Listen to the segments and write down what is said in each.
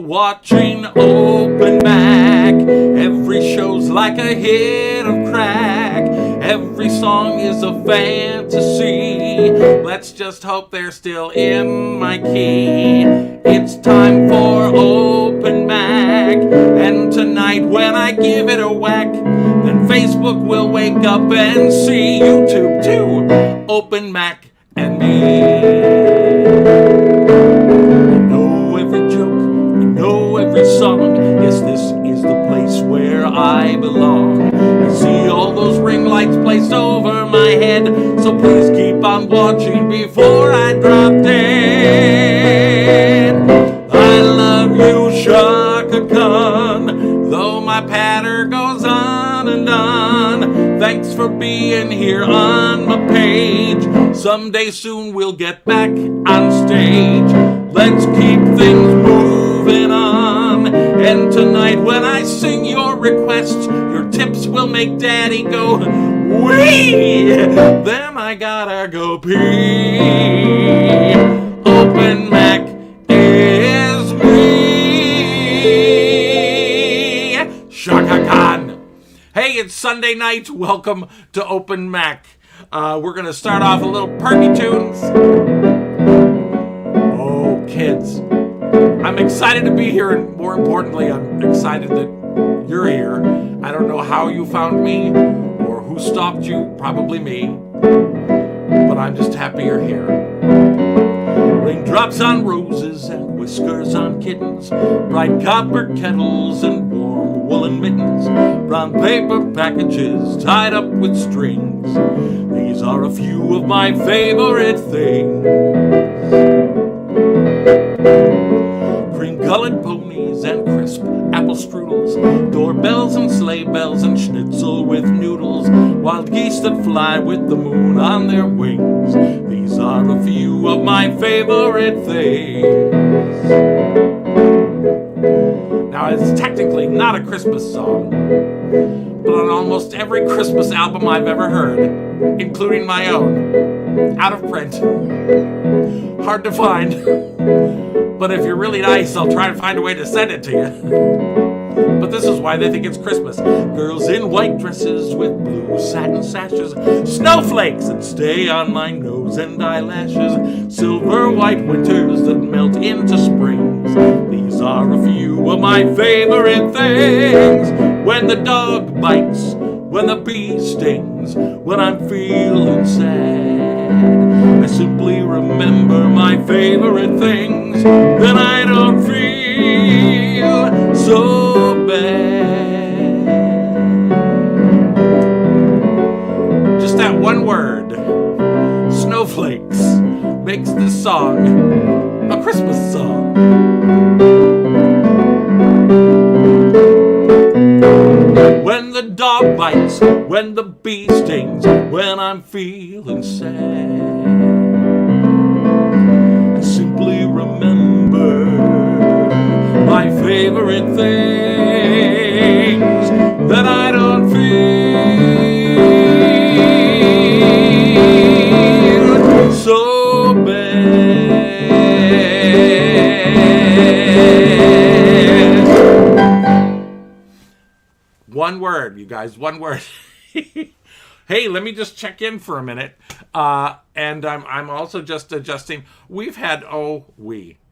watching Open Mac. Every show's like a hit of crack. Every song is a fantasy. Let's just hope they're still in my key. It's time for Open Mac. And tonight when I give it a whack, then Facebook will wake up and see YouTube too. Open Mac and me. I know every joke, I know every song. Yes, this is the place where I belong. I see all those ring lights placed over my head, so please keep on watching before I drop dead. I love you, Shaka Khan, though my patter goes on and on. Thanks for being here on my page. Someday soon we'll get back on stage. Let's keep things moving on. And tonight when I sing your requests, your tips will make Daddy go wee. Then I gotta go pee. Open Mac is me. Shaka Khan. Hey, it's Sunday night. Welcome to Open Mac. We're going to start off a little perky tunes. Oh, kids. I'm excited to be here, and more importantly, I'm excited that you're here. I don't know how you found me or who stalked you, probably me, but I'm just happy you're here. Raindrops on roses and whiskers on kittens, bright copper kettles and warm woolen mittens, brown paper packages tied up with strings. These are a few of my favorite things. Cream-colored ponies and crisp apple strudels, doorbells and sleigh bells and schnitzel with noodles, wild geese that fly with the moon on their wings. These are a few of my favorite things. Now, it's technically not a Christmas song, but on almost every Christmas album I've ever heard, including my own, out of print, hard to find, but if you're really nice, I'll try to find a way to send it to you. But this is why they think it's Christmas. Girls in white dresses with blue satin sashes, snowflakes that stay on my nose and eyelashes, silver white winters that melt into springs. These are a few of my favorite things. When the dog bites, when the bee stings, when I'm feeling sad, I simply remember my favorite things. Then I don't feel so bad. Just that one word, snowflakes, makes this song a Christmas song. When the dog bites, when the bee stings, when I'm feeling sad, I simply remember my favorite things. That I don't feel so bad. One word, you guys, one word. Hey, let me just check in for a minute. And I'm also just adjusting. We've had,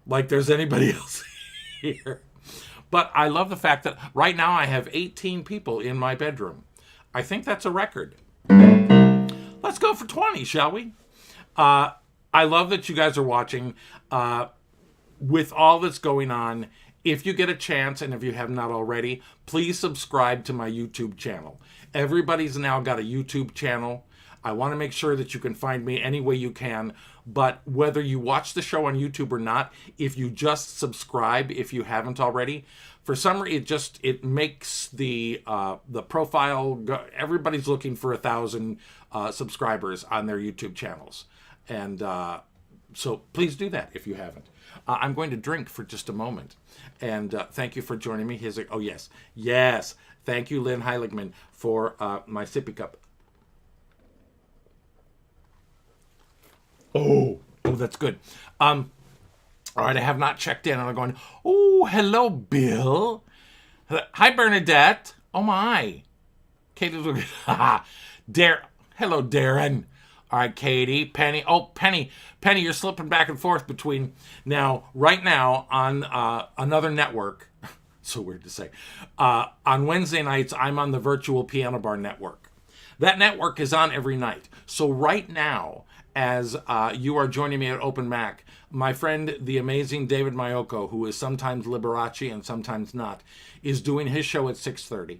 like there's anybody else here. But I love the fact that right now I have 18 people in my bedroom. I think that's a record. Let's go for 20, shall we? I love that you guys are watching. With all that's going on, if you get a chance, and if you have not already, please subscribe to my YouTube channel. Everybody's now got a YouTube channel. I want to make sure that you can find me any way you can. But whether you watch the show on YouTube or not, if you just subscribe, if you haven't already, for some reason it makes the profile go, everybody's looking for 1,000 subscribers on their YouTube channels, and so please do that if you haven't. I'm going to drink for just a moment, and thank you for joining me. Yes. Thank you, Lynn Heiligman, for my sippy cup. Oh, that's good. All right, I have not checked in, and I'm going, Oh, hello, Bill. Hi, Bernadette. Oh, my. Katie's looking. Hello, Darren. All right, Katie. Penny. Oh, Penny. Penny, you're slipping back and forth between right now on another network. So weird to say. On Wednesday nights, I'm on the Virtual Piano Bar Network. That network is on every night. So right now, as you are joining me at Open Mac, my friend, the amazing David Mayoko, who is sometimes Liberace and sometimes not, is doing his show at 6:30.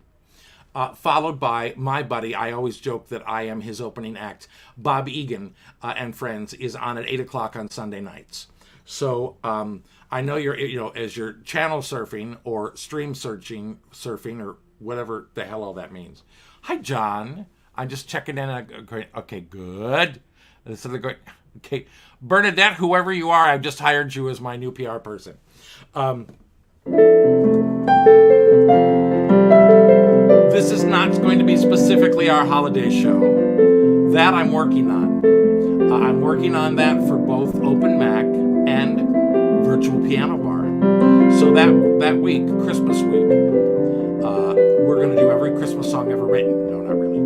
Followed by my buddy, I always joke that I am his opening act, Bob Egan and Friends, is on at 8 o'clock on Sunday nights. So I know you're, as you're channel surfing or stream surfing or whatever the hell all that means. Hi, John. I'm just checking in. Okay, good. Okay, Bernadette, whoever you are, I've just hired you as my new PR person. This is not going to be specifically our holiday show. That I'm working on. I'm working on that for both Open Mac and Virtual Piano Bar. So that week, Christmas week, we're going to do every Christmas song ever written. No, not really.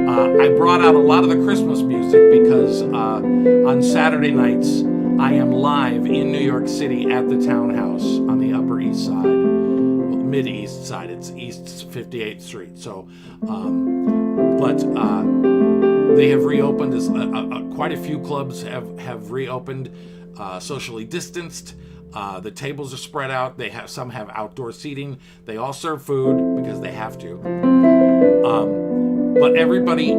I brought out a lot of the Christmas music because on Saturday nights, I am live in New York City at the Townhouse on the Upper East Side. Mid-East Side. It's East 58th Street. So, but they have reopened. Quite a few clubs have reopened, socially distanced. The tables are spread out. Some have outdoor seating. They all serve food because they have to. But everybody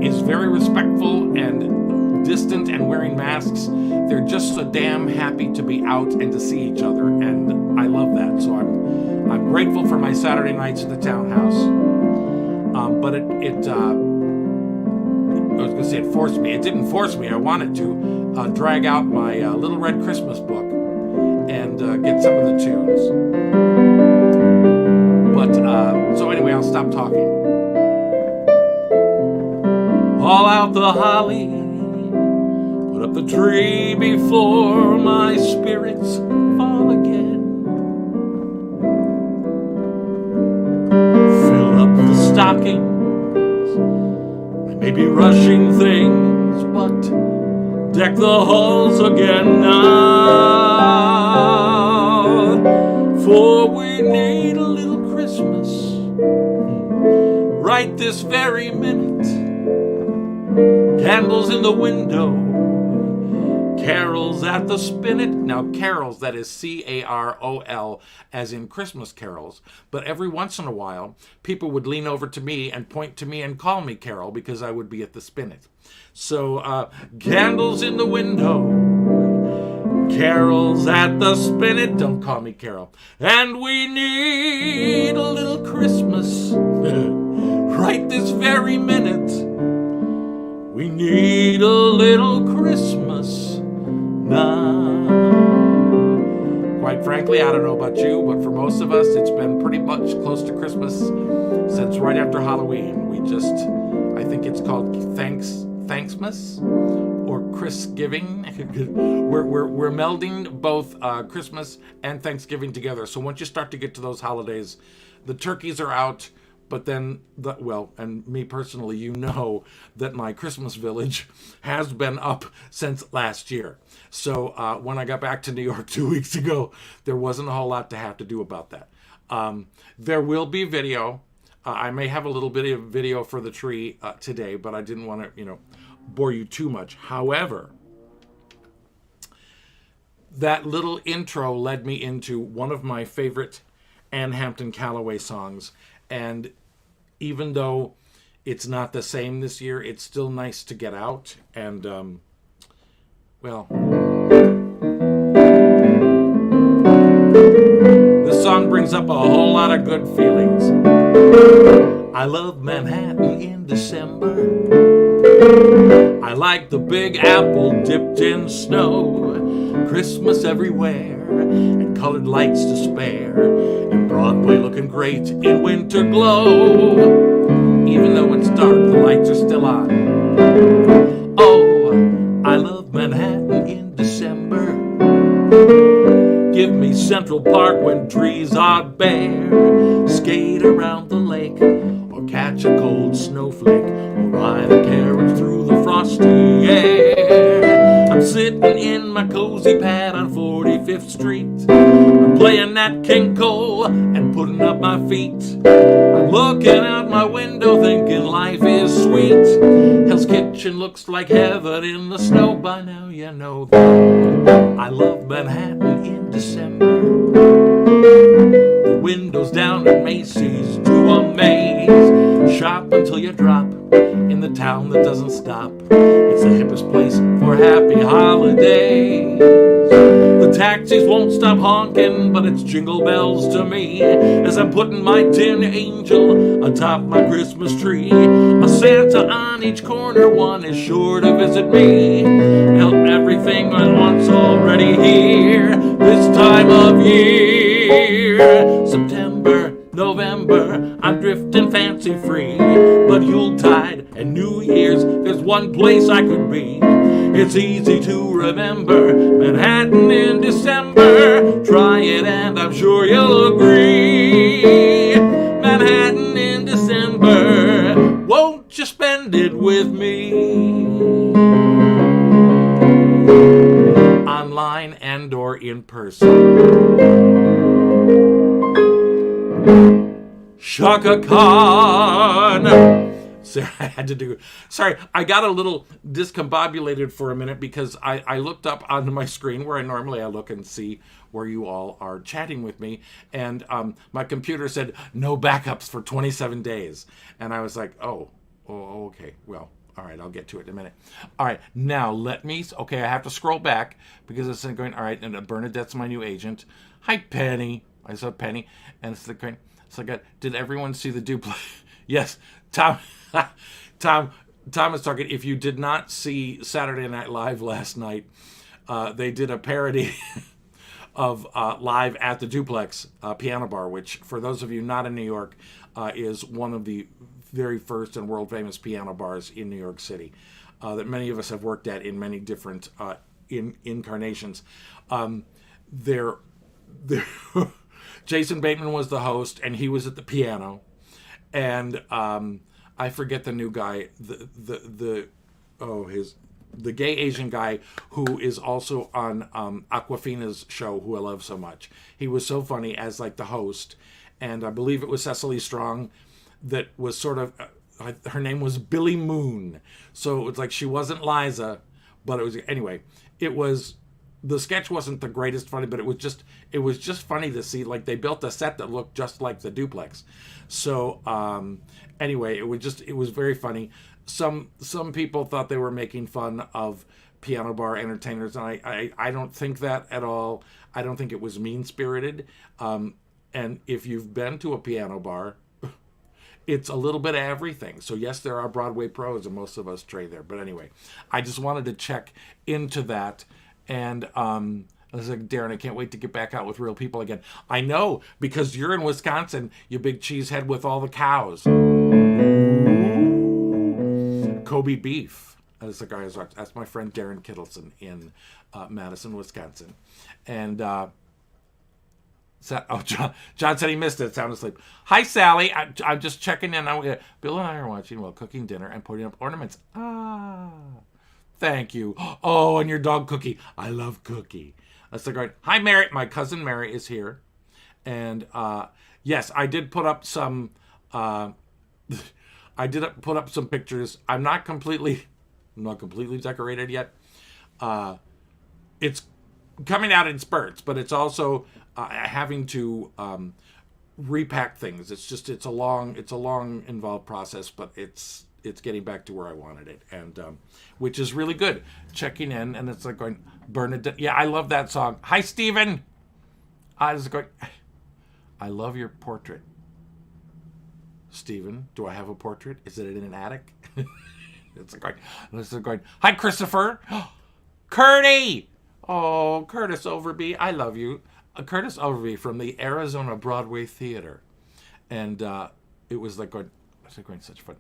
is very respectful and distant and wearing masks. They're just so damn happy to be out and to see each other, and I love that. So I'm grateful for my Saturday nights at the Townhouse. But I was going to say it forced me. It didn't force me. I wanted to drag out my Little Red Christmas book and get some of the tunes. But so anyway, I'll stop talking. Haul out the holly, put up the tree before my spirits fall again. Fill up the stockings, I may be rushing things, but deck the halls again now. For we need a little Christmas right this very minute. Candles in the window, carols at the spinet. Now, carols, that is C-A-R-O-L, as in Christmas carols. But every once in a while, people would lean over to me and point to me and call me Carol because I would be at the spinet. So, candles in the window, carols at the spinet. Don't call me Carol. And we need a little Christmas right this very minute. We need a little Christmas now. Quite frankly, I don't know about you, but for most of us, it's been pretty much close to Christmas since right after Halloween. I think it's called Thanksmas or Christgiving. we're melding both Christmas and Thanksgiving together. So once you start to get to those holidays, the turkeys are out. But then, and me personally, you know that my Christmas village has been up since last year. So when I got back to New York 2 weeks ago, there wasn't a whole lot to have to do about that. There will be video. I may have a little bit of video for the tree today, but I didn't want to, bore you too much. However, that little intro led me into one of my favorite Ann Hampton Callaway songs. And even though it's not the same this year, it's still nice to get out. And, this song brings up a whole lot of good feelings. I love Manhattan in December. I like the Big Apple dipped in snow. Christmas everywhere and colored lights to spare. And Broadway looking great in winter glow. Even though it's dark, the lights are still on. Oh, I love Manhattan in December. Give me Central Park when trees are bare. Skate around the lake, or catch a cold snowflake, or ride a carriage through the frosty air. I'm sitting in my cozy pad on 45th Street. I'm playing Nat King Cole and putting up my feet. I'm looking out my window thinking life is sweet. Hell's Kitchen looks like heaven in the snow. By now you know that I love Manhattan in December. The windows down at Macy's to amaze. Shop until you drop in the town that doesn't stop. It's the hippest place for happy holidays. The taxis won't stop honking, but it's jingle bells to me as I'm putting my tin angel atop my Christmas tree. A Santa on each corner, one is sure to visit me. Help everything at once already here this time of year. September, November, I'm drifting fancy free. But Yuletide and New Year's, there's one place I could be. It's easy to remember Manhattan in December. Try it and I'm sure you'll agree. Manhattan in December, won't you spend it with me? Online and or in person. Shaka Khan. Sorry, I got a little discombobulated for a minute because I looked up onto my screen where I look and see where you all are chatting with me, and my computer said no backups for 27 days, and I was like, oh, okay, well, all right, I'll get to it in a minute. All right, now I have to scroll back because it's going, all right, and Bernadette's my new agent. Hi, Penny. I saw Penny, and it's going, so I got, did everyone see the duplex? Yes, Tom is talking. If you did not see Saturday Night Live last night, they did a parody of Live at the Duplex Piano Bar, which, for those of you not in New York, is one of the very first and world famous piano bars in New York City that many of us have worked at in many different incarnations. There, Jason Bateman was the host, and he was at the piano, and I forget the new guy, the gay Asian guy who is also on Aquafina's show, who I love so much. He was so funny as like the host, and I believe it was Cecily Strong that was sort of her name was Billy Moon, so it's like she wasn't Liza, but it was anyway. It was. The sketch wasn't the greatest funny, but it was just funny to see, like, they built a set that looked just like the duplex. So anyway, it was very funny. Some people thought they were making fun of piano bar entertainers, and I don't think that at all. I don't think it was mean-spirited. And if you've been to a piano bar, it's a little bit of everything. So yes, there are Broadway pros, and most of us trade there. But anyway, I just wanted to check into that. And I was like, Darren, I can't wait to get back out with real people again. I know, because you're in Wisconsin, you big cheesehead with all the cows. Kobe beef. That's the guy who's watching. That's my friend Darren Kittleson in Madison, Wisconsin. And John said he missed it. Sound asleep. Hi, Sally. I'm just checking in. Bill and I are watching while cooking dinner and putting up ornaments. Thank you. Oh, and your dog Cookie. I love Cookie. That's the great. Hi, Mary. My cousin Mary is here. And yes, I did put up some pictures. I'm not completely decorated yet. It's coming out in spurts, but it's also having to repack things. It's a long involved process, but it's getting back to where I wanted it, and which is really good. Checking in, and it's like going, Bernadette. Yeah, I love that song. Hi, Steven. I was going, I love your portrait. Steven, do I have a portrait? Is it in an attic? It's like going, hi, Christopher. Curdy. Oh, Curtis Overby. I love you. Curtis Overby from the Arizona Broadway Theater. And it was like going, such fun.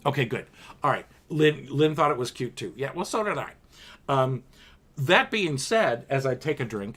Okay, good. All right. Lynn thought it was cute too. Yeah, well, so did I. That being said, as I take a drink,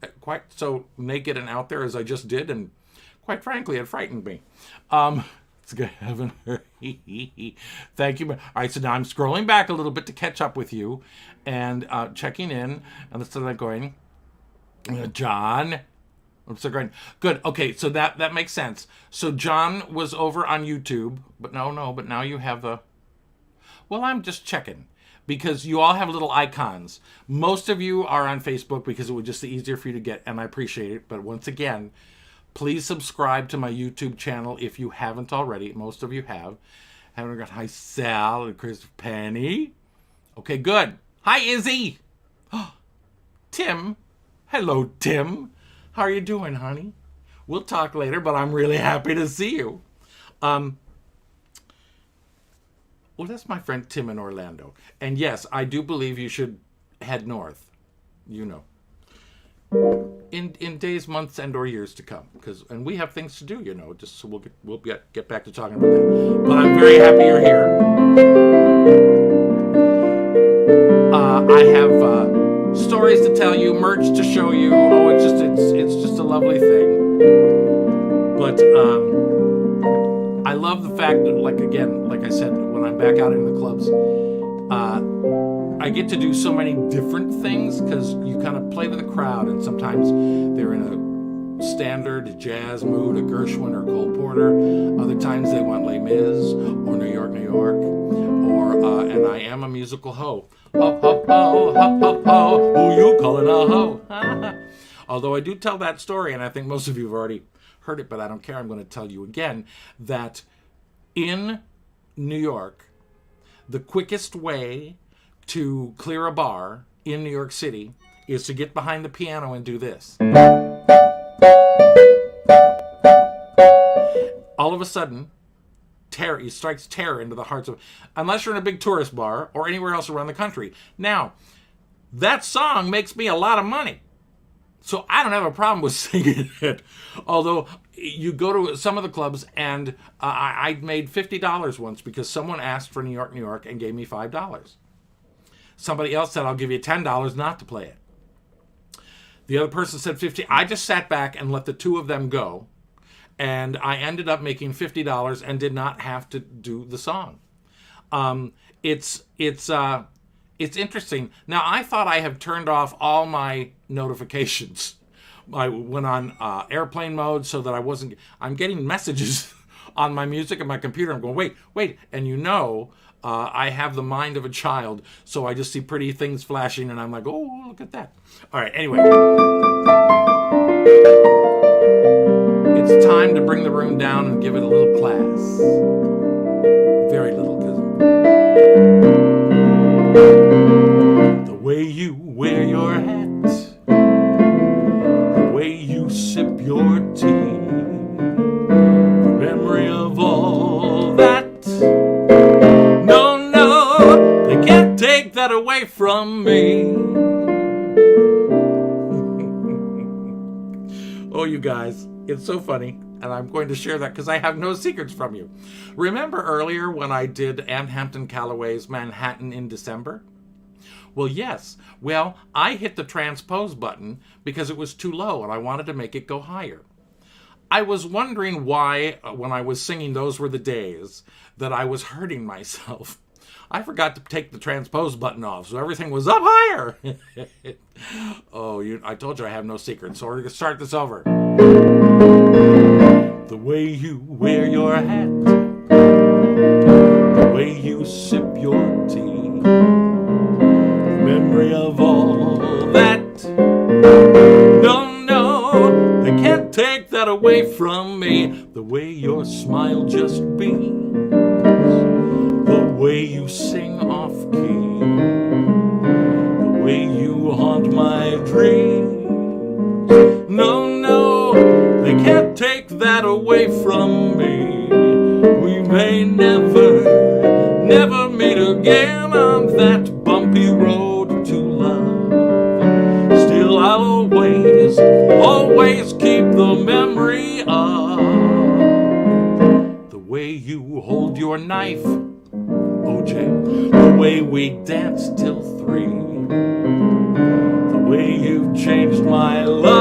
quite so naked and out there as I just did, and quite frankly, it frightened me. It's good, haven't heard. Thank you. All right, so now I'm scrolling back a little bit to catch up with you, and checking in, and instead of going, John. I'm still going. Good. Okay, so that makes sense. So John was over on YouTube, but but now you have the. Well, I'm just checking, because you all have little icons. Most of you are on Facebook because it was just easier for you to get, and I appreciate it. But once again, please subscribe to my YouTube channel if you haven't already. Most of you have. Haven't got hi Sal and Chris Penny. Okay, good. Hi Izzy. Tim. Hello, Tim. How are you doing, honey? We'll talk later, but I'm really happy to see you. Well, that's my friend Tim in Orlando. And yes, I do believe you should head north. You know. In days, months, and or years to come. And we have things to do, you know. Just so we'll get back to talking about that. But I'm very happy you're here. I have stories to tell you, merch to show you. Oh, it's just a lovely thing. But I love the fact that, like I said, when I'm back out in the clubs, I get to do so many different things because you kind of play with the crowd, and sometimes they're in a standard jazz mood, a Gershwin or Cole Porter. Other times they want Les Mis or New York, New York, or and I am a musical hoe. Ho, ho, ho, ho, ho, ho, who you calling a hoe? Although I do tell that story, and I think most of you have already heard it, but I don't care. I'm going to tell you again that in New York, the quickest way to clear a bar in New York City is to get behind the piano and do this. All of a sudden, it strikes terror into the hearts of, unless you're in a big tourist bar or anywhere else around the country. Now, that song makes me a lot of money, so I don't have a problem with singing it. Although you go to some of the clubs, and I made $50 once because someone asked for New York, New York, and gave me $5. Somebody else said, I'll give you $10 not to play it. The other person said $50. I just sat back and let the two of them go, and I ended up making $50 and did not have to do the song. It's interesting. Now, I thought I have turned off all my notifications. I went on airplane mode so that I'm getting messages on my music and my computer. I'm going, wait. And I have the mind of a child, so I just see pretty things flashing, and I'm like, oh, look at that. All right, anyway. It's time to bring the room down and give it a little class. Very little, because the way you wear your hat, the way you sip your tea, the memory of all that. No, they can't take that away from me. Oh, you guys, it's so funny. And I'm going to share that because I have no secrets from you. Remember earlier when I did Ann Hampton Calloway's Manhattan in December? Well, yes. Well, I hit the transpose button because it was too low and I wanted to make it go higher. I was wondering why, when I was singing Those Were the Days, that I was hurting myself. I forgot to take the transpose button off, so everything was up higher. I told you I have no secrets, so we're going to start this over. The way you wear your hat, the way you sip your tea, the memory of all that. No, they can't take that away from me. The way your smile just beams, the way you sing off key, the way you haunt my dreams. No, they can't take that away from me. We may never meet again on that bumpy road to love. Still I'll always keep the memory of the way you hold your knife, OJ, the way we danced till 3, the way you've changed my life.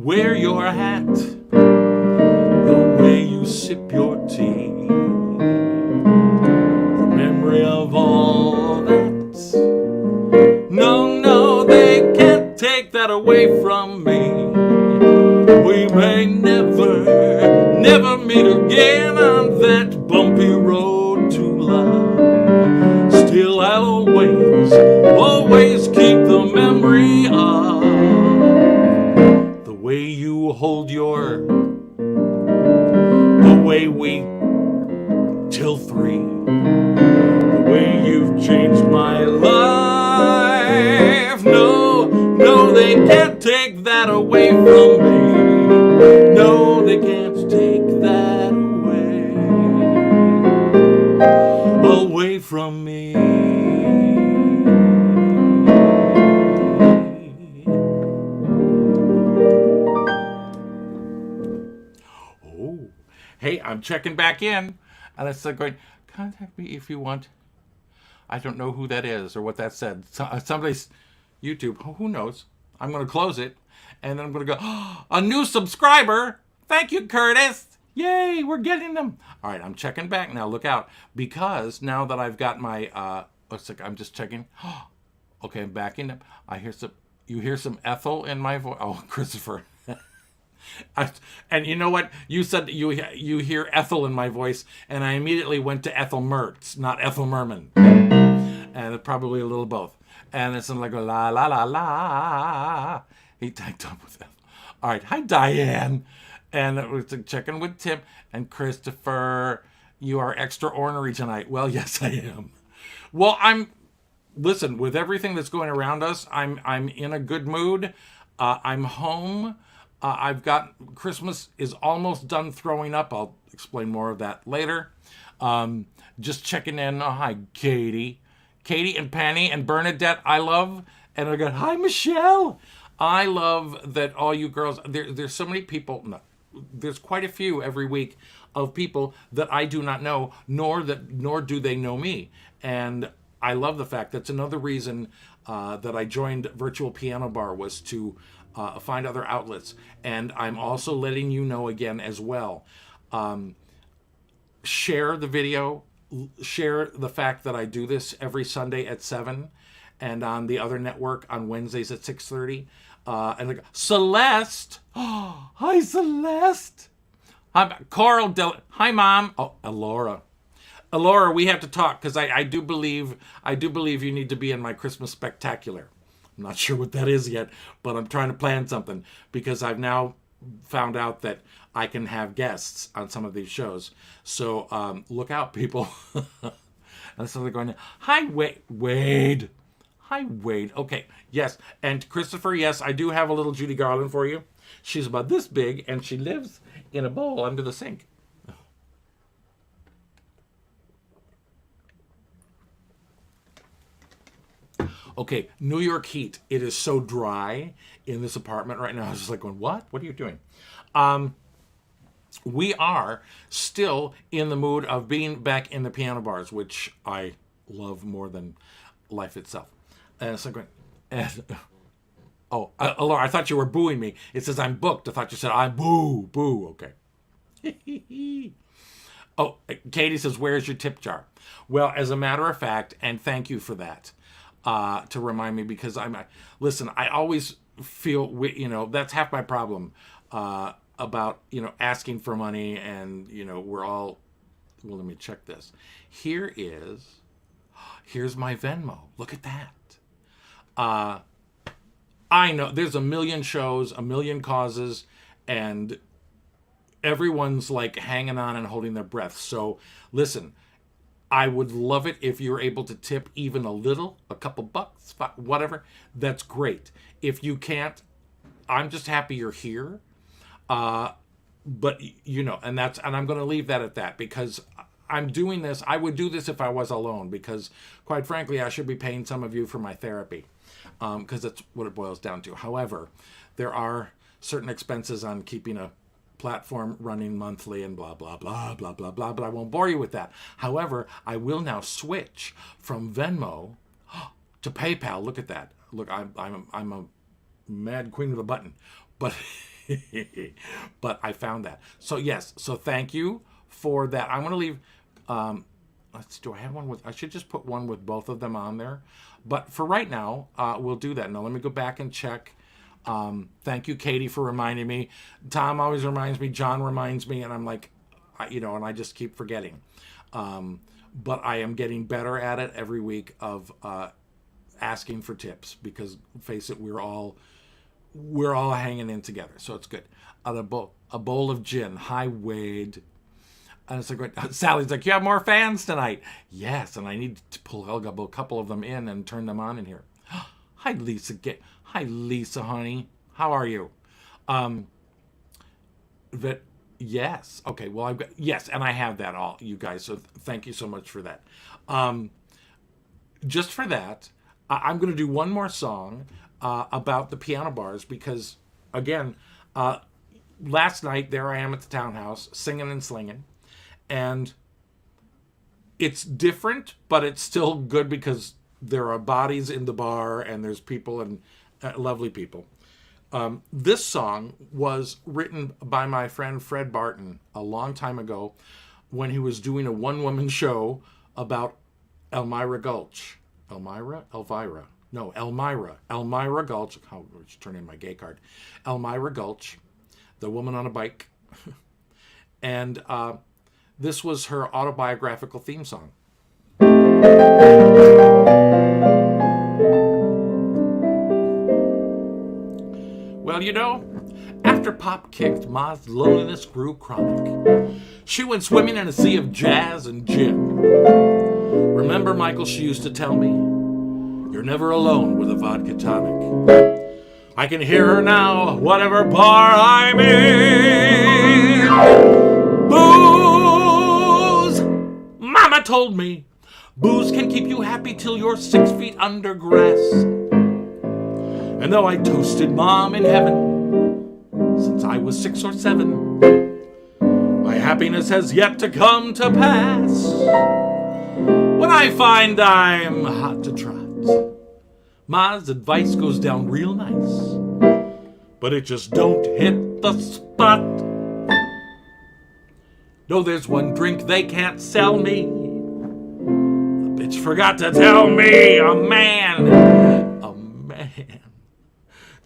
wear your hat, the way you sip your tea, the memory of all that. No, no, they can't take that away from me. We may never meet again on that bumpy road to love. Still, I'll always keep the memory of the way you hold the way we till 3, the way you've changed my life. No, no, they can't take that away from me. No, they can't take that away from me. Oh, hey, I'm checking back in, and it's like going, contact me if you want. I don't know who that is or what that said. Somebody's YouTube. Who knows? I'm going to close it, and then I'm going to go, oh, a new subscriber. Thank you, Curtis. Yay, we're getting them. All right, I'm checking back now. Look out, because now that I've got my, looks like I'm just checking. Okay, I'm backing up. You hear some Ethel in my voice. Oh, Christopher. And you know what? You said you hear Ethel in my voice, and I immediately went to Ethel Mertz, not Ethel Merman. And probably a little both. And it's like a la la la la. He typed up with Ethel. All right, hi Diane. And it was checking with Tim and Christopher. You are extraordinary tonight. Well, yes, I am. Well, listen, with everything that's going around us, I'm in a good mood. I'm home. I've got, Christmas is almost done throwing up. I'll explain more of that later. Just checking in. Oh, hi, Katie. Katie and Penny and Bernadette, I love. And I got, hi, Michelle. I love that all you girls, there's so many people, no, there's quite a few every week of people that I do not know, nor do they know me. And I love the fact that's another reason that I joined Virtual Piano Bar was to find other outlets. And I'm also letting you know again as well. Share the video, share the fact that I do this every Sunday at 7 and on the other network on Wednesdays at 6:30. And like Celeste, oh, hi Celeste. I'm Coral. Hi Mom. Oh, Alora, we have to talk because I do believe you need to be in my Christmas spectacular. I'm not sure what that is yet, but I'm trying to plan something because I've now found out that I can have guests on some of these shows. So look out, people. And so they're going, hi, Wade. Hi, Wade. Okay, yes. And Christopher, yes, I do have a little Judy Garland for you. She's about this big, and she lives in a bowl under the sink. Okay, New York heat. It is so dry in this apartment right now. I was just like going, what? What are you doing? We are still in the mood of being back in the piano bars, which I love more than life itself. And so going, oh, Laura, I thought you were booing me. It says I'm booked. I thought you said I'm boo. Okay. Oh, Katie says, where's your tip jar? Well, as a matter of fact, and thank you for that, to remind me, because listen, I always feel, that's half my problem about, asking for money and, we're all, well, let me check this. Here's my Venmo. Look at that. I know there's a million shows, a million causes, and everyone's like hanging on and holding their breath. So listen, I would love it if you're able to tip even a little, a couple bucks, whatever. That's great. If you can't, I'm just happy you're here. But and I'm going to leave that at that, because I'm doing this. I would do this if I was alone, because quite frankly, I should be paying some of you for my therapy, because that's what it boils down to. However, there are certain expenses on keeping a platform running monthly and blah, blah, blah, blah, blah, blah, but I won't bore you with that. However, I will now switch from Venmo to PayPal. Look at that. Look, I'm a mad queen of the button, but But I found that. So yes, so thank you for that. I'm going to leave, do I have one with, I should just put one with both of them on there. But for right now, we'll do that. Now let me go back and check. Thank you, Katie, for reminding me. Tom always reminds me. John reminds me. And I'm like, and I just keep forgetting. But I am getting better at it every week of asking for tips, because face it, we're all hanging in together, so it's good. A bowl of gin. Hi, Wade. And it's like, Sally's like, you have more fans tonight. Yes, and I need to pull a couple of them in and turn them on in here. Hi, Lisa. Hi, Lisa, honey. How are you? Yes. Okay. Well, yes, and I have that all, you guys. So thank you so much for that. Just for that, I'm going to do one more song about the piano bars, because, again, last night there I am at the townhouse singing and slinging, and it's different, but it's still good because there are bodies in the bar and there's people, and lovely people. This song was written by my friend Fred Barton a long time ago when he was doing a one-woman show about Elmira Gulch. Elmira Gulch. Oh, let's turn in my gay card. Elmira Gulch, the woman on a bike. And this was her autobiographical theme song. Well, after Pop kicked, Ma's loneliness grew chronic. She went swimming in a sea of jazz and gin. Remember, Michael, she used to tell me, you're never alone with a vodka tonic. I can hear her now, whatever bar I'm in. Booze! Mama told me, booze can keep you happy till you're 6 feet under grass. And though I toasted Mom in heaven since I was 6 or 7, my happiness has yet to come to pass. When I find I'm hot to trot, Ma's advice goes down real nice, but it just don't hit the spot. No, there's one drink they can't sell me. The bitch forgot to tell me a man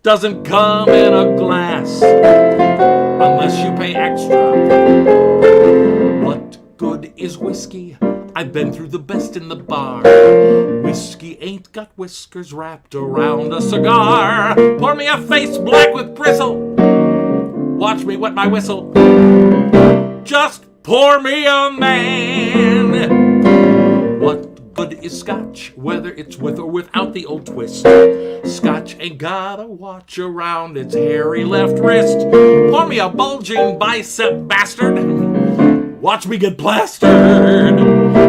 doesn't come in a glass unless you pay extra. What good is whiskey? I've been through the best in the bar. Whiskey ain't got whiskers wrapped around a cigar. Pour me a face black with bristle. Watch me wet my whistle. Just pour me a man. What good is scotch, whether it's with or without the old twist? Scotch ain't got a watch around its hairy left wrist. Pour me a bulging bicep bastard. Watch me get plastered.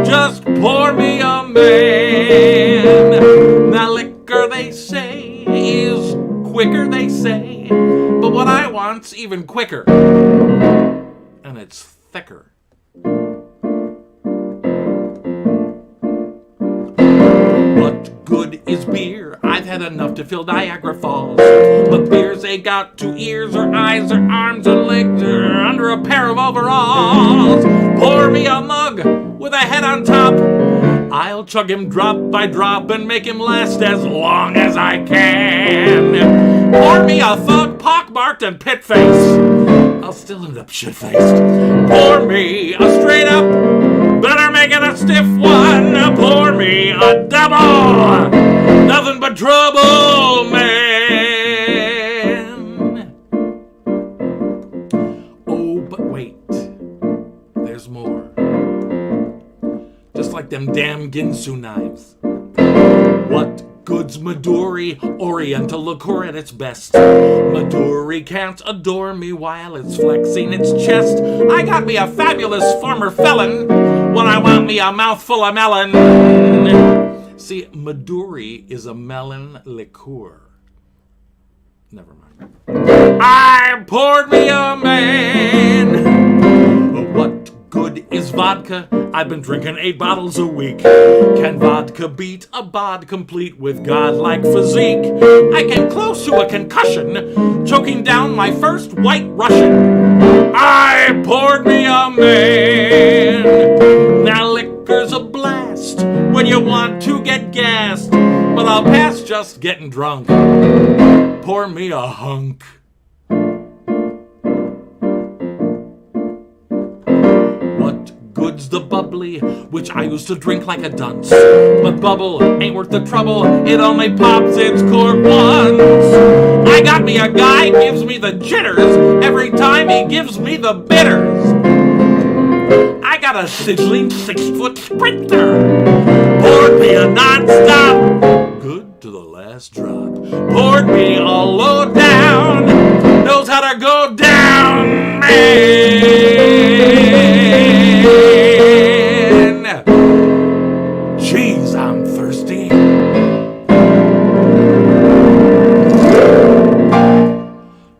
Just pour me a man. Now liquor, they say, is quicker, they say. But what I want's even quicker. And it's thicker. What good is beer? I've had enough to fill Niagara Falls. But beers ain't got 2 ears or eyes or arms or legs or under a pair of overalls. Pour me a mug with a head on top. I'll chug him drop by drop and make him last as long as I can. Pour me a thug pockmarked and pit face. I'll still end up shit-faced. Pour me a straight up, better make it a stiff one. Pour me a double, nothing but trouble, man. Oh, but wait, there's more. Just like them damn Ginsu knives. What good's Midori? Oriental liqueur at its best. Midori can't adore me while it's flexing its chest. I got me a fabulous former felon when I want me a mouthful of melon. See, Midori is a melon liqueur. Never mind. I poured me a man. What good is vodka? I've been drinking 8 bottles a week. Can vodka beat a bod complete with godlike physique? I came close to a concussion, choking down my first white Russian. I poured me a man. Now liquor's a blast when you want to get gassed, but I'll pass just getting drunk. Pour me a hunk. Good's the bubbly, which I used to drink like a dunce. But bubble ain't worth the trouble, it only pops its cork once. I got me a guy, gives me the jitters every time he gives me the bitters. I got a sizzling 6-foot sprinter, poured me a non-stop, good to the last drop. Poured me a low down, knows how to go down, man. Jeez, I'm thirsty.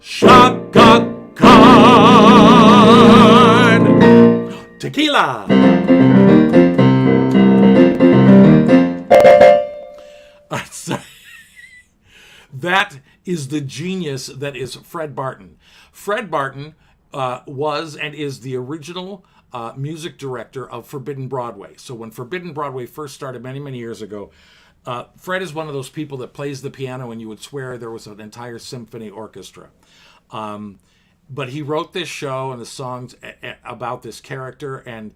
Shaka Khan. Tequila. Sorry. That is the genius that is Fred Barton. Fred Barton was and is the original music director of Forbidden Broadway. So when Forbidden Broadway first started many, many years ago, Fred is one of those people that plays the piano and you would swear there was an entire symphony orchestra. But he wrote this show and the songs about this character, and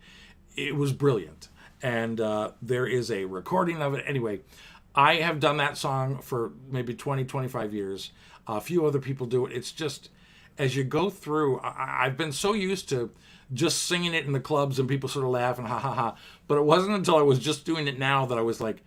it was brilliant. And there is a recording of it. Anyway, I have done that song for maybe 20, 25 years. A few other people do it. It's just, as you go through, I've been so used to just singing it in the clubs and people sort of laugh and ha ha ha. But it wasn't until I was just doing it now that I was like,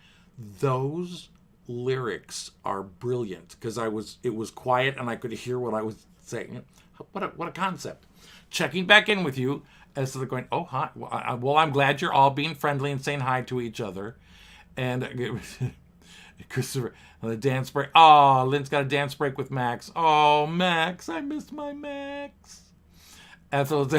those lyrics are brilliant, because it was quiet and I could hear what I was saying. What a concept. Checking back in with you as they're going, oh, hi. Well, I'm glad you're all being friendly and saying hi to each other. And Christopher, the dance break. Oh, Lynn's got a dance break with Max. Oh, Max, I miss my Max. Ethel,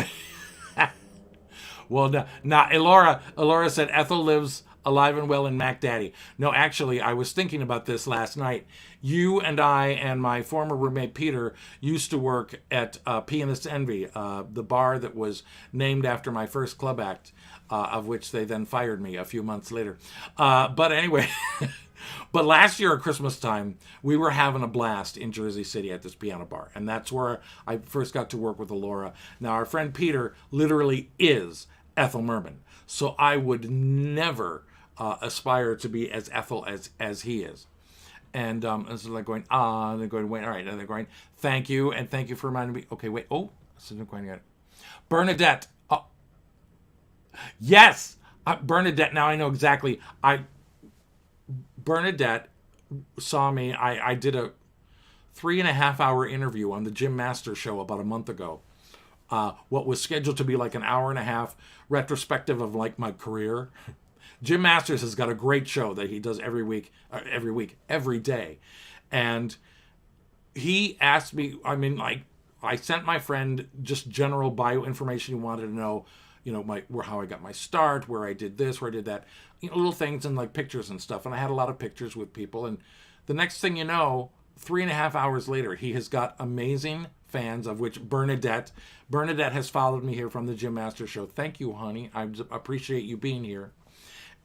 well, now Elora said Ethel lives alive and well in Mac Daddy. No, actually, I was thinking about this last night. You and I and my former roommate Peter used to work at Pianist Envy, the bar that was named after my first club act, of which they then fired me a few months later. But anyway, but last year at Christmas time, we were having a blast in Jersey City at this piano bar. And that's where I first got to work with Elora. Now, our friend Peter literally is Ethel Merman. So I would never aspire to be as Ethel as he is. And so they're going, and they're going, wait, all right. And they're going, thank you, and thank you for reminding me. Okay, wait. Oh, so they're going to get it. Bernadette. Oh, yes, Bernadette. Now I know exactly. Bernadette saw me. I did a 3.5-hour interview on the Jim Masters show about a month ago. What was scheduled to be like an hour and a half retrospective of like my career. Jim Masters has got a great show that he does every day. And he asked me, I sent my friend just general bio information he wanted to know, how I got my start, where I did this, where I did that, little things and like pictures and stuff. And I had a lot of pictures with people. And the next thing you know, 3.5 hours later, he has got amazing fans, of which Bernadette has followed me here from the Jim Masters show. Thank you, honey. I appreciate you being here.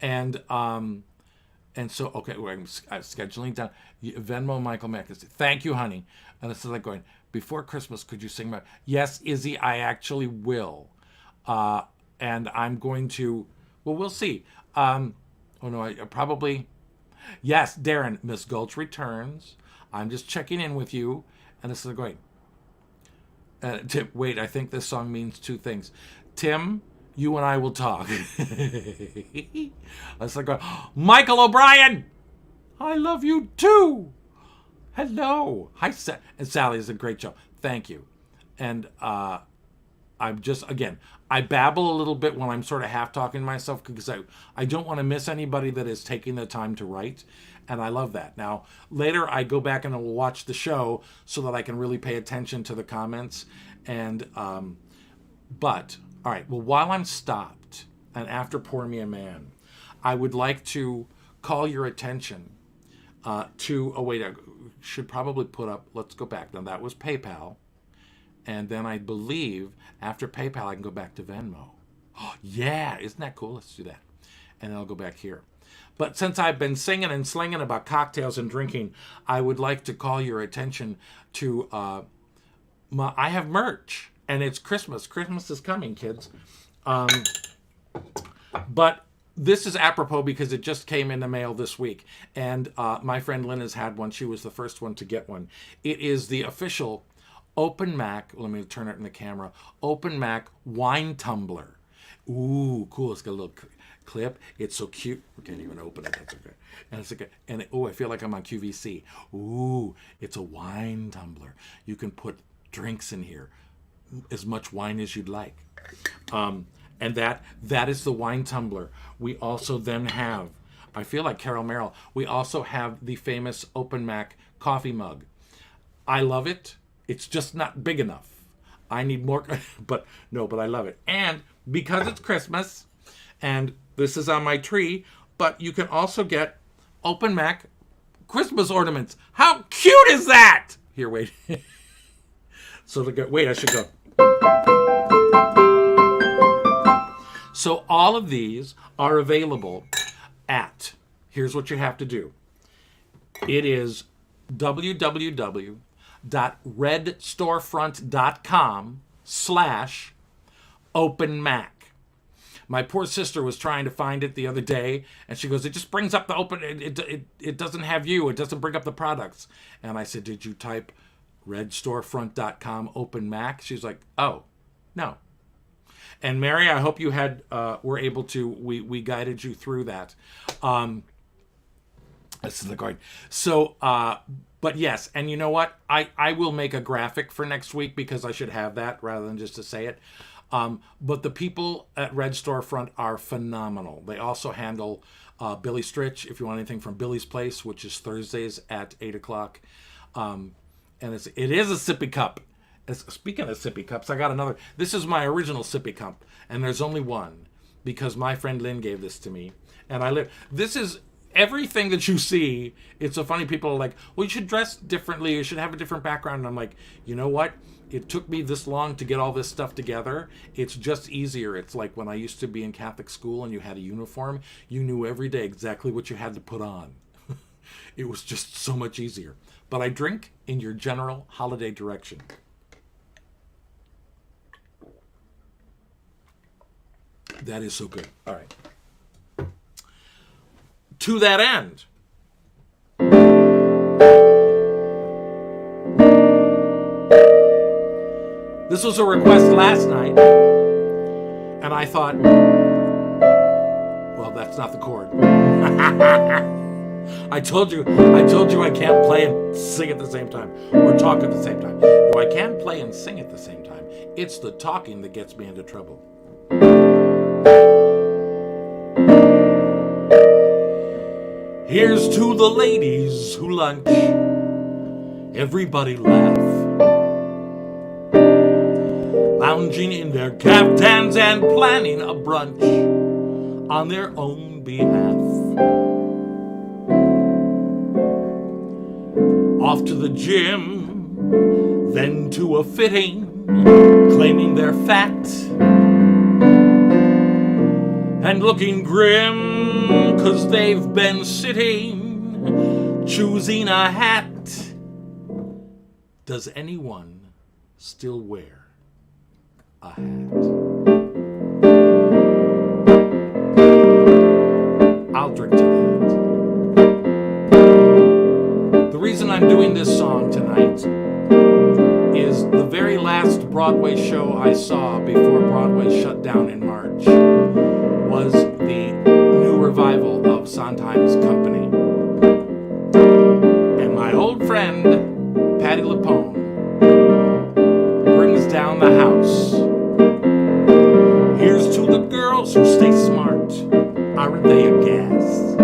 And so, okay, I'm scheduling down. Venmo Michael McAssey. Thank you, honey. And this is like going, before Christmas, could you sing my... Yes, Izzy, I actually will. And I'm going to... Well, we'll see. I probably... Yes, Darren, Miss Gulch returns. I'm just checking in with you. And this is going... Tim, wait, I think this song means two things. Tim... You and I will talk. Let's like, Michael O'Brien, I love you too. Hello. Hi, and Sally is a great show. Thank you. And I'm just, again, I babble a little bit when I'm sort of half talking to myself because I don't want to miss anybody that is taking the time to write. And I love that. Now, later I go back and I will watch the show so that I can really pay attention to the comments. And, but All right. Well, while I'm stopped and after Pour Me a Man, I would like to call your attention to, oh wait, I should probably put up, let's go back. Now that was PayPal. And then I believe after PayPal, I can go back to Venmo. Oh, yeah. Isn't that cool? Let's do that. And then I'll go back here. But since I've been singing and slinging about cocktails and drinking, I would like to call your attention to, I have merch. And it's Christmas. Christmas is coming, kids. But this is apropos because it just came in the mail this week. And my friend Lynn has had one. She was the first one to get one. It is the official Open Mac, let me turn it in the camera, Open Mac wine tumbler. Ooh, cool. It's got a little clip. It's so cute. We can't even open it. That's okay. And it's like, I feel like I'm on QVC. Ooh, it's a wine tumbler. You can put drinks in here, as much wine as you'd like. And that is the wine tumbler. We also then have, I feel like Carol Merrill, we also have the famous Open Mac coffee mug. I love it. It's just not big enough. I need more, but I love it. And because it's Christmas, and this is on my tree, but you can also get Open Mac Christmas ornaments. How cute is that? Here, wait. Wait, I should go. So all of these are available at, here's what you have to do. It is www.redstorefront.com/openmac. My poor sister was trying to find it the other day, and she goes, it just brings up the open, it doesn't have you, it doesn't bring up the products. And I said, did you type redstorefront.com open Mac? She's like, oh, no. And Mary, I hope you were able to, we guided you through that. This is the card. So, but yes, and you know what? I will make a graphic for next week because I should have that rather than just to say it. But the people at Red Storefront are phenomenal. They also handle Billy Stritch, if you want anything from Billy's Place, which is Thursdays at 8 o'clock. And it is a sippy cup. Speaking of sippy cups, I got another. This is my original sippy cup, and there's only one because my friend Lynn gave this to me, and this is everything that you see. It's so funny. People are like, well, you should dress differently. You should have a different background. And I'm like, you know what? It took me this long to get all this stuff together. It's just easier. It's like when I used to be in Catholic school and you had a uniform, you knew every day exactly what you had to put on. It was just so much easier. But I drink in your general holiday direction. That is so good. All right. To that end, this was a request last night, and I thought, well, that's not the chord. I told you I can't play and sing at the same time, or talk at the same time. No, I can play and sing at the same time. It's the talking that gets me into trouble. Here's to the ladies who lunch. Everybody laugh. Lounging in their caftans and planning a brunch on their own behalf. Off to the gym, then to a fitting, claiming they're fat and looking grim 'cause they've been sitting choosing a hat. Does anyone still wear a hat? I'll drink to that. The reason I'm doing this song tonight is the very last Broadway show I saw before Broadway shut down in March was the new revival of Sondheim's Company. And my old friend, Patti LuPone, brings down the house. Here's to the girls who stay smart. Aren't they a gas?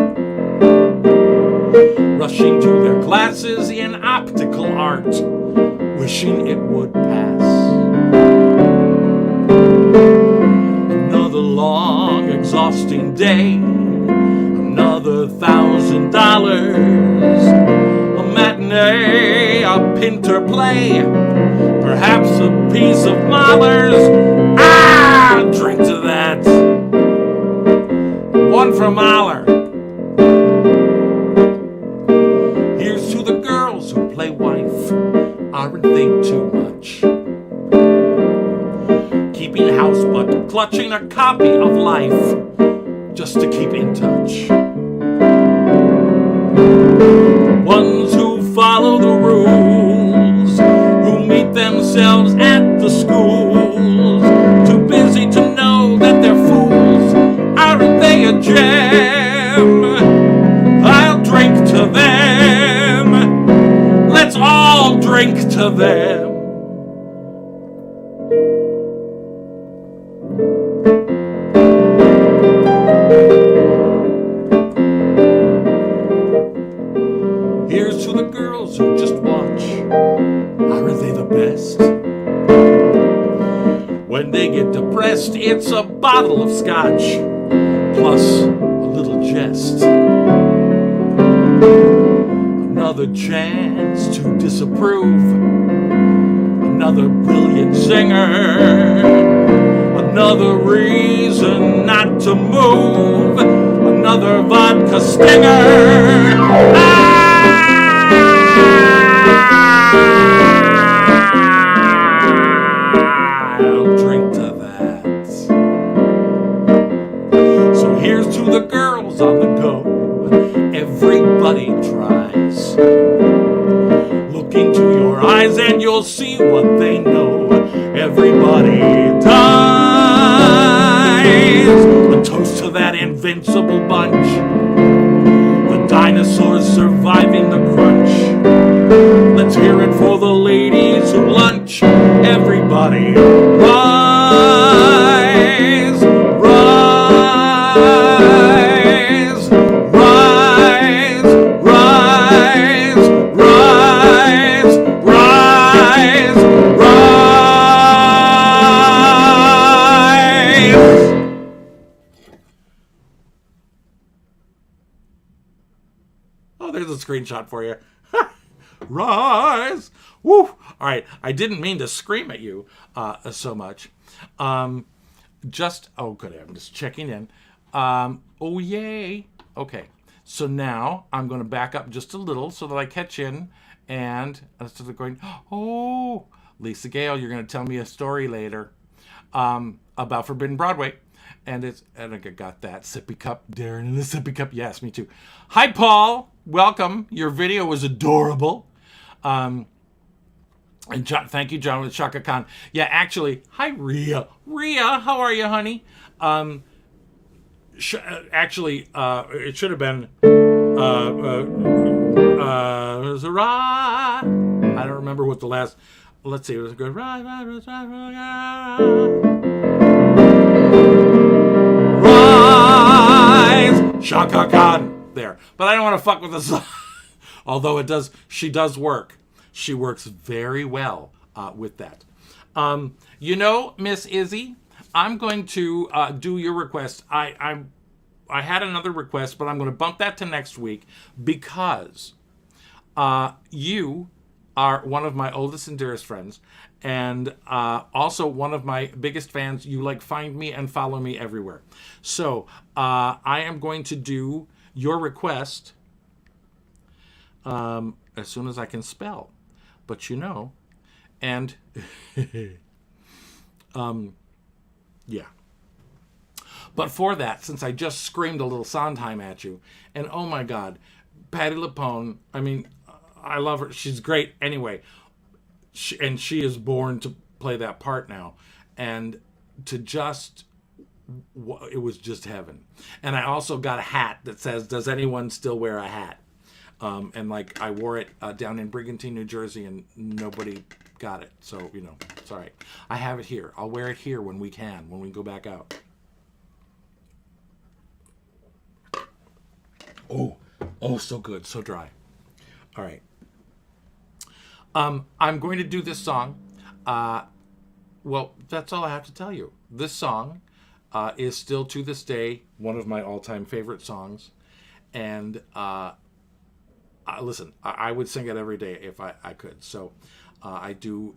Rushing to their classes in optical art, wishing it would pass. exhausting day. Another $1,000. A matinee, a Pinter play. Perhaps a piece of Mahler's. Ah, drink to that. One from Mahler. Here's to the girls who play wife. Aren't they too much? Keeping house but clutching a copy of Life just to keep in touch. Ones who follow the rules, who meet themselves at the schools, too busy to know that they're fools. Aren't they a gem? I'll drink to them. Let's all drink to them. Here's to the girls who just watch. Aren't they the best? When they get depressed, it's a bottle of scotch, plus a little jest. Another chance to disapprove. Another brilliant singer. Another reason not to move. Another vodka stinger. I'll drink to that. So here's to the girls on the go. Everybody tries. Look into your eyes and you'll see what they know. Everybody dies. A toast to that invincible bunch. The dinosaurs surviving the crunch. Let's hear it for the ladies who lunch. Everybody rise, rise, rise, rise, rise, rise, rise. Oh, there's a screenshot for you. Rise! Woo! All right, I didn't mean to scream at you so much. Oh, good, I'm just checking in. Oh, yay. Okay, so now I'm going to back up just a little so that I catch in. And instead of going, oh, Lisa Gale, you're going to tell me a story later about Forbidden Broadway. And I got that sippy cup. Darren in the sippy cup. Yes, me too. Hi, Paul. Welcome. Your video was adorable. And John, thank you, John, with Shaka Khan. Yeah, actually, hi, Rhea. Rhea, how are you, honey? It should have been I don't remember what the last. Let's see. It was a good rise. Shaka Khan. There, but I don't want to fuck with the song. Although she does work. She works very well with that. Miss Izzy, I'm going to do your request. I had another request, but I'm going to bump that to next week because you are one of my oldest and dearest friends, and also one of my biggest fans. You find me and follow me everywhere. So I am going to do your request as soon as I can spell. But and yeah. But for that, since I just screamed a little Sondheim at you, and oh my God, Patti LuPone, I mean, I love her. She's great anyway. She is born to play that part now. And it was just heaven. And I also got a hat that says, does anyone still wear a hat? And I wore it down in Brigantine, New Jersey, and nobody got it. So, it's all right. I have it here. I'll wear it here when we go back out. Oh, so good. So dry. All right. I'm going to do this song. Well, that's all I have to tell you. This song is still to this day one of my all-time favorite songs. And listen, I would sing it every day if I could. So I do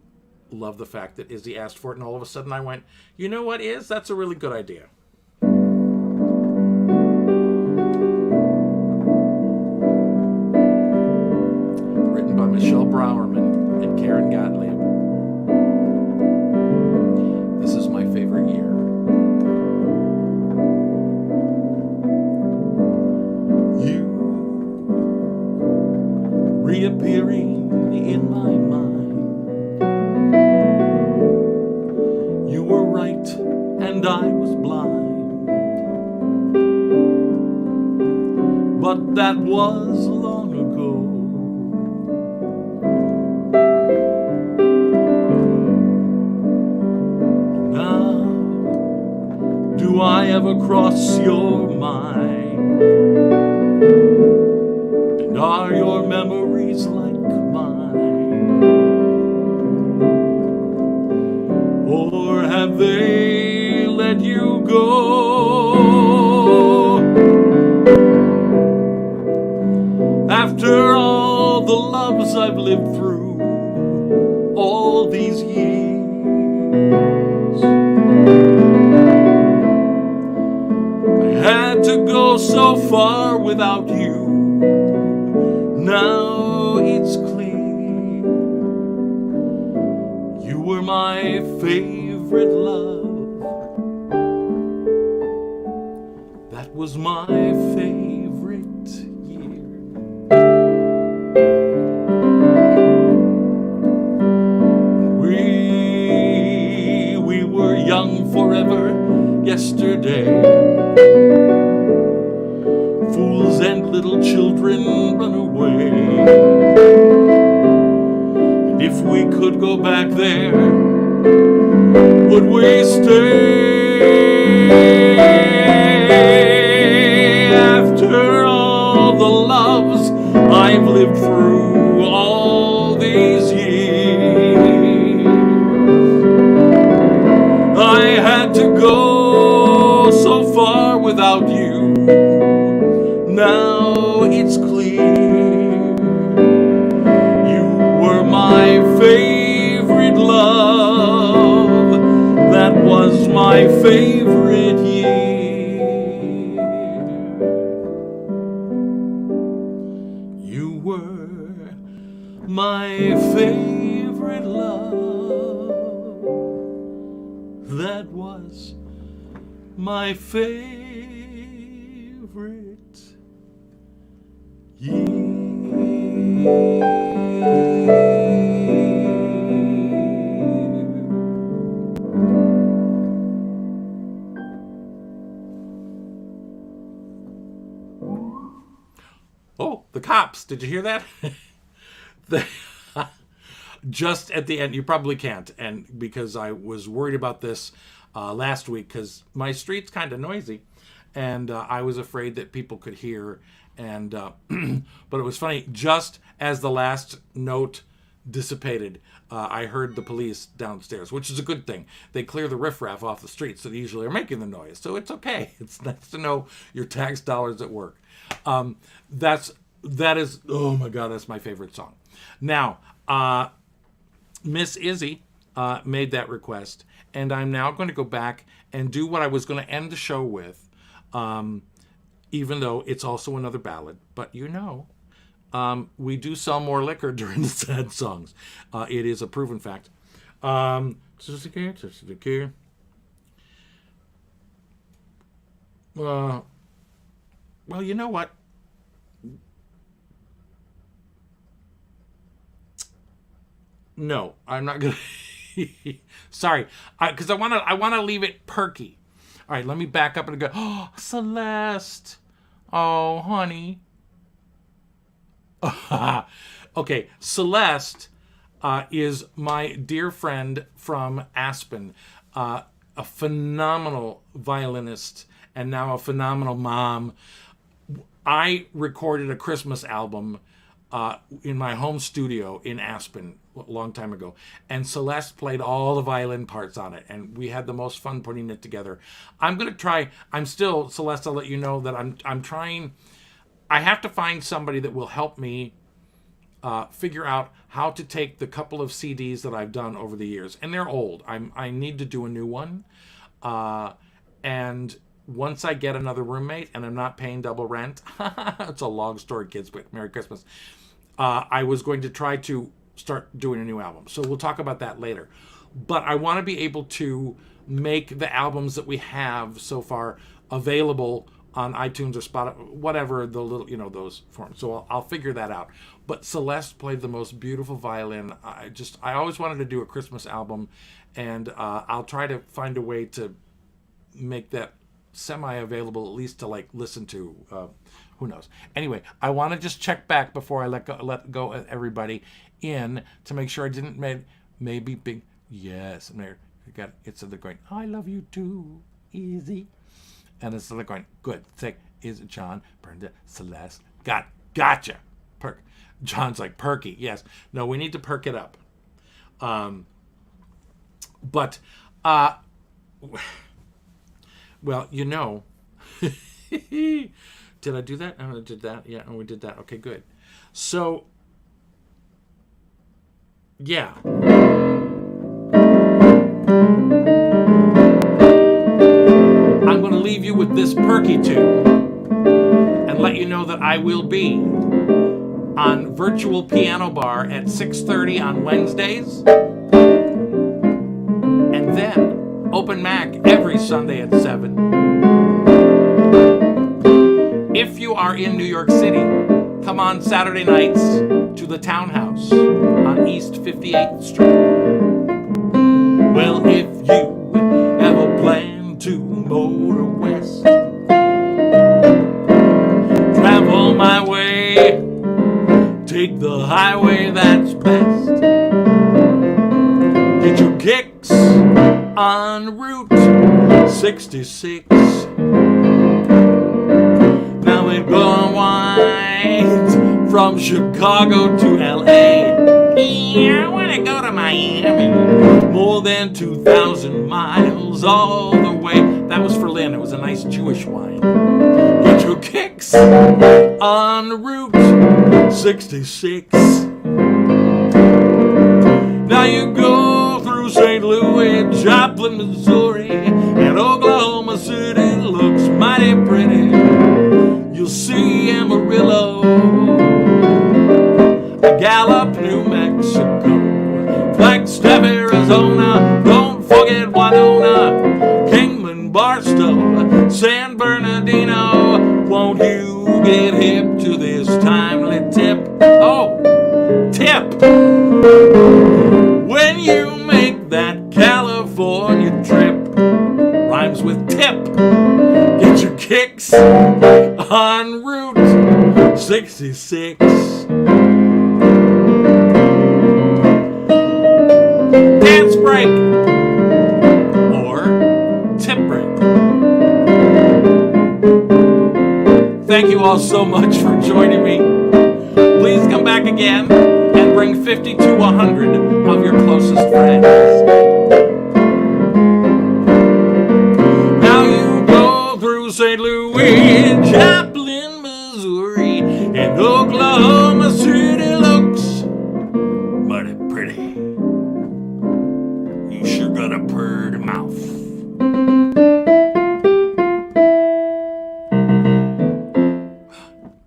love the fact that Izzy asked for it, and all of a sudden I went, you know what, Iz? That's a really good idea. Written by Michelle Browerman and Karen Gottlieb. This is my favorite year. You reappearing in my mind. You were right and I was blind, but that was long ago. Now, do I ever cross your mind? And are your memories like mine? Or have they let you go? After all the loves I've lived through all these years, I had to go so far without you. Now it's clear you were my favorite love. That was my favorite year. We were young forever yesterday. Fools and little children run away. And if we could go back there, would we stay? After all the loves I've lived through all these years, I had to go so far without you. Now it's clear you were my favorite love. That was my favorite year. You were my favorite love. That was my favorite year. Oh, the cops. Did you hear that? Just at the end, you probably can't. And because I was worried about this last week, because my street's kind of noisy. And I was afraid that people could hear. And but it was funny. Just as the last note dissipated, I heard the police downstairs, which is a good thing. They clear the riffraff off the street, so they usually are making the noise. So it's okay. It's nice to know your tax dollars at work. That is, oh my God, that's my favorite song. Now, Miss Izzy made that request, and I'm now going to go back and do what I was going to end the show with, even though it's also another ballad. But you know, we do sell more liquor during the sad songs. It is a proven fact. Well, you know what? No, I'm not gonna. Sorry, because I want to leave it perky. All right, let me back up and go. Oh, Celeste. Oh, honey. Okay, Celeste is my dear friend from Aspen, a phenomenal violinist and now a phenomenal mom. I recorded a Christmas album in my home studio in Aspen a long time ago. And Celeste played all the violin parts on it. And we had the most fun putting it together. I'm going to try. Celeste, I'll let you know that I'm trying. I have to find somebody that will help me figure out how to take the couple of CDs that I've done over the years. And they're old. I need to do a new one. And once I get another roommate and I'm not paying double rent, it's a long story, kids, but Merry Christmas. I was going to try to start doing a new album. So we'll talk about that later. But I want to be able to make the albums that we have so far available on iTunes or Spotify, whatever the little, those forms. So I'll figure that out. But Celeste played the most beautiful violin. I always wanted to do a Christmas album, and I'll try to find a way to make that semi-available, at least to listen to. Who knows? Anyway, I want to just check back before I let go of everybody in to make sure I didn't maybe big. Yes, and it's they're going, I love you too, easy. And it's like going, good. It's like, is it John, Brenda, Celeste? Gotcha. Perk. John's like, perky. Yes. No, we need to perk it up. But, well, did I do that? Oh, I did that. Yeah, we did that. Okay, good. So, yeah. I'm going to leave you with this perky tune and let you know that I will be on Virtual Piano Bar at 6:30 on Wednesdays, and then Open Mac every Sunday at 7. If you are in New York City, come on Saturday nights to the Townhouse on East 58th Street. Well, if you have a plan to motor west, travel my way, take the highway that's best. Get your kicks on Route 66. Now we're going wide from Chicago to LA. Yeah, I want to go to Miami. More than 2,000 miles all the way. That was for Lynn. It was a nice Jewish wine. Get your kicks on Route 66. Now you go through St. Louis, Joplin, Missouri, and Oklahoma City looks mighty pretty. You'll see Amarillo, Gallup, New Mexico, Flagstaff, Arizona, don't forget Winona, Kingman, Barstow, San Bernardino. Won't you get hip to this timely tip? Oh, tip! When you make that California trip, rhymes with tip. Get your kicks on Route 66. Dance break or tip break. Thank you all so much for joining me. Please come back again and bring 50 to 100 of your closest friends. Now you go through St. Louis, Joplin, Missouri, and Oklahoma City looks mighty pretty. You sure got a purty mouth.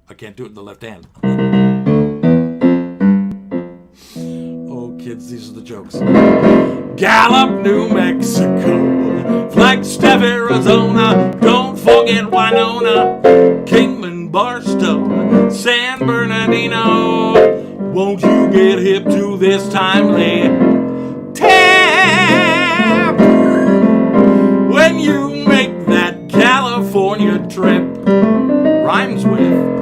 I can't do it in the left hand. Oh, kids, these are the jokes. Gallup, New Mexico, Flagstaff, Arizona, don't forget Winona, Kingman, Barstow, San Bernardino. Won't you get hip to this timely tap? When you make that California trip, rhymes with,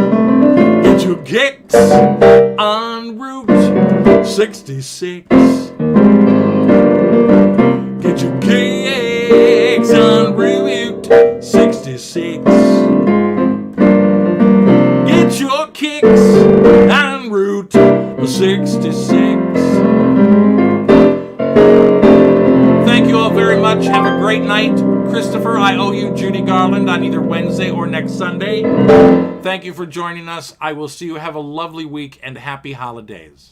get your kicks on Route 66. Get your kicks on Route 66. Get your kicks on Route 66. Thank you all very much. Have a great night. Christopher, I owe you Judy Garland on either Wednesday or next Sunday. Thank you for joining us. I will see you. Have a lovely week and happy holidays.